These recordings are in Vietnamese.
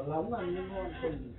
Lóng ăn nó ngon cùng.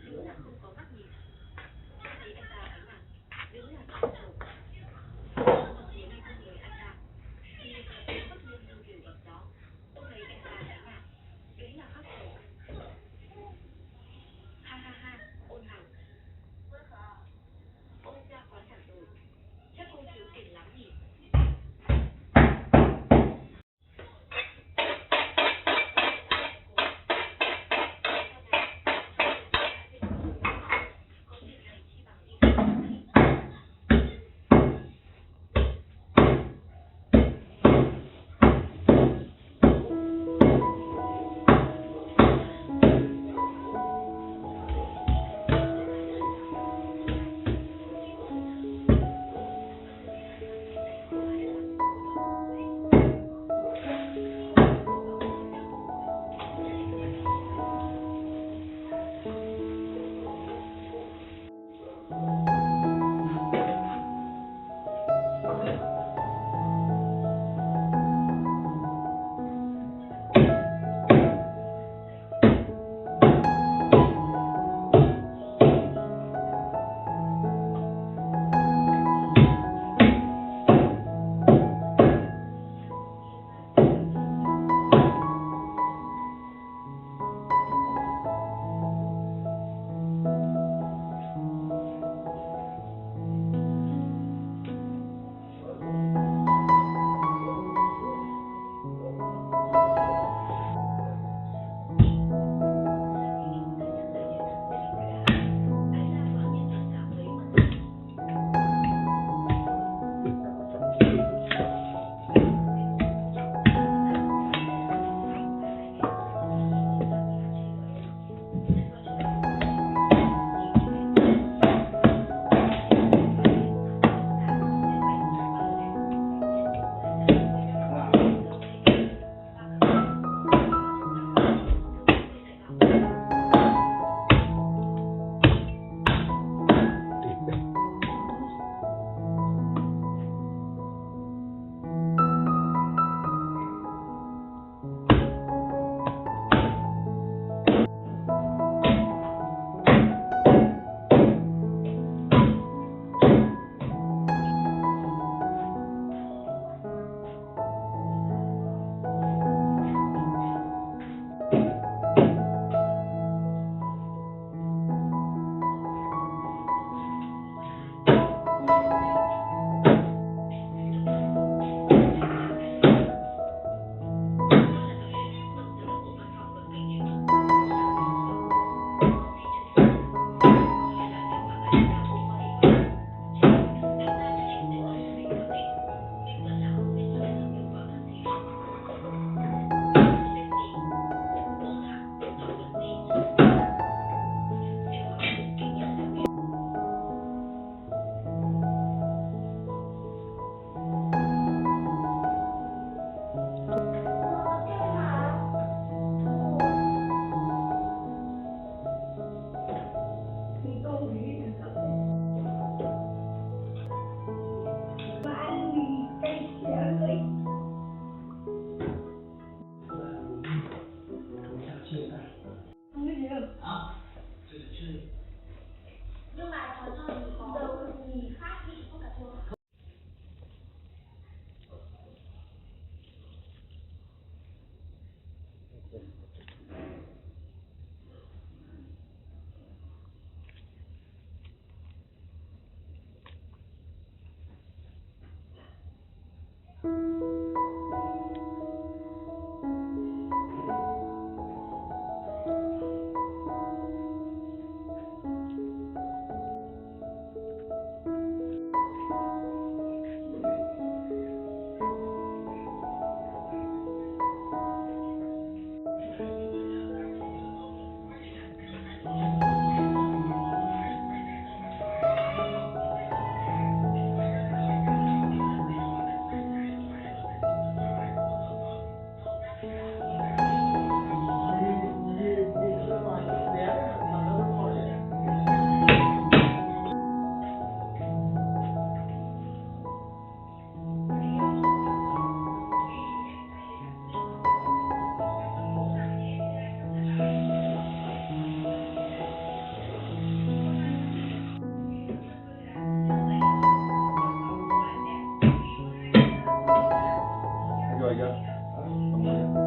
người chưa? Có người chưa?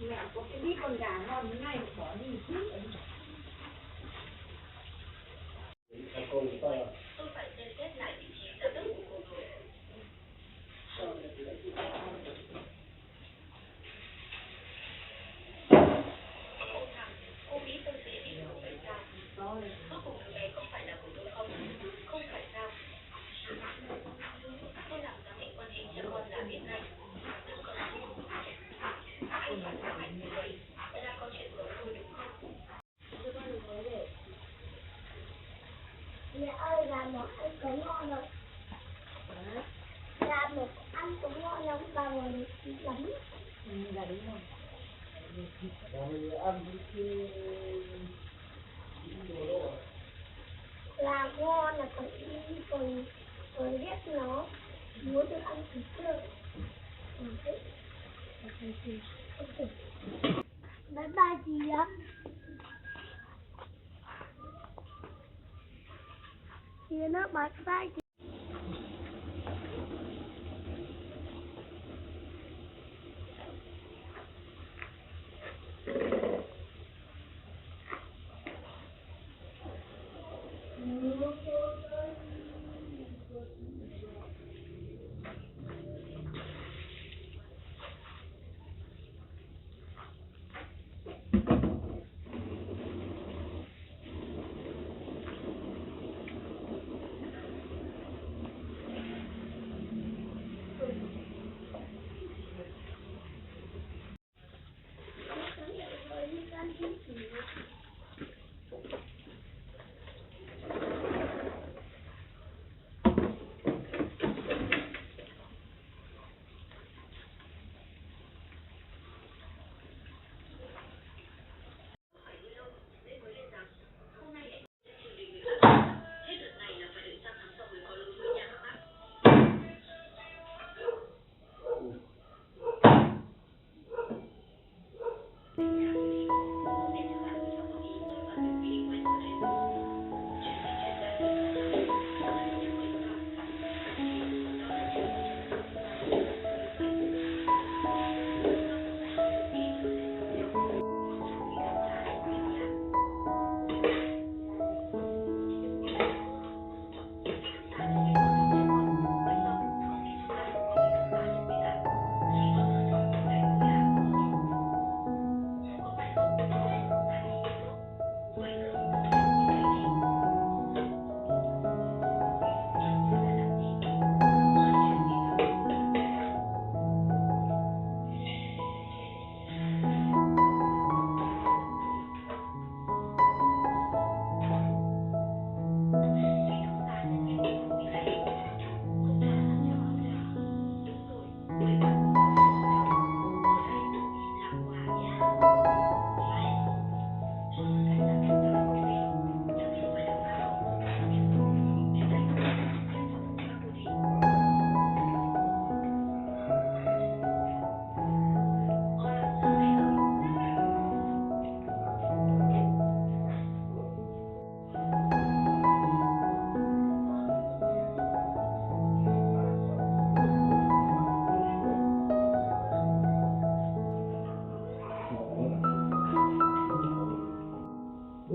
Mẹ có cái đít con gà ngon thế này bỏ đi chứ. Tôi phải xem xét lại vị trí giám đốc của cô rồi. Cô thằng, cô nghĩ tôi sẽ đi không phải sao? Cuối cùng thằng này không phải là của tôi không? Không phải sao? Tôi làm giám định quan hệ cho con là biết ngay. Đừng còn anh phản ứng mạnh như vậy là câu chuyện của tôi đúng không? Mẹ ơi, gà một ăn cũng ngon rồi. Gà một ăn cũng ngon lắm, gà một lắm. Là đúng không? Là ngon là còn ghét nó, muốn được ăn thịt chưa? Bye bye chị ạ. Chị nó bye bye chị.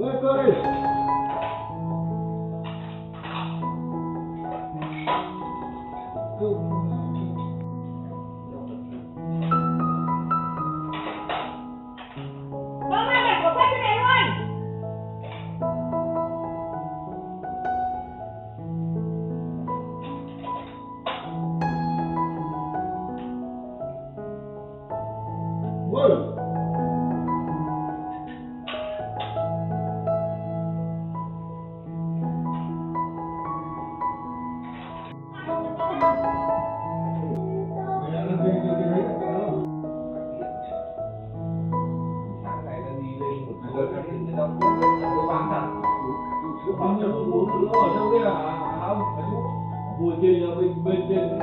Ôi cơ đi. Con ơi, đẹp của quay trên này luôn. Ôi. Mẹ nó đi đi đi đó. Sáng này là đi lên một số các cái đóng góp của bán thật. Chứ không uống nữa ở trong cái là không phải chú. Buổi chiều bên trên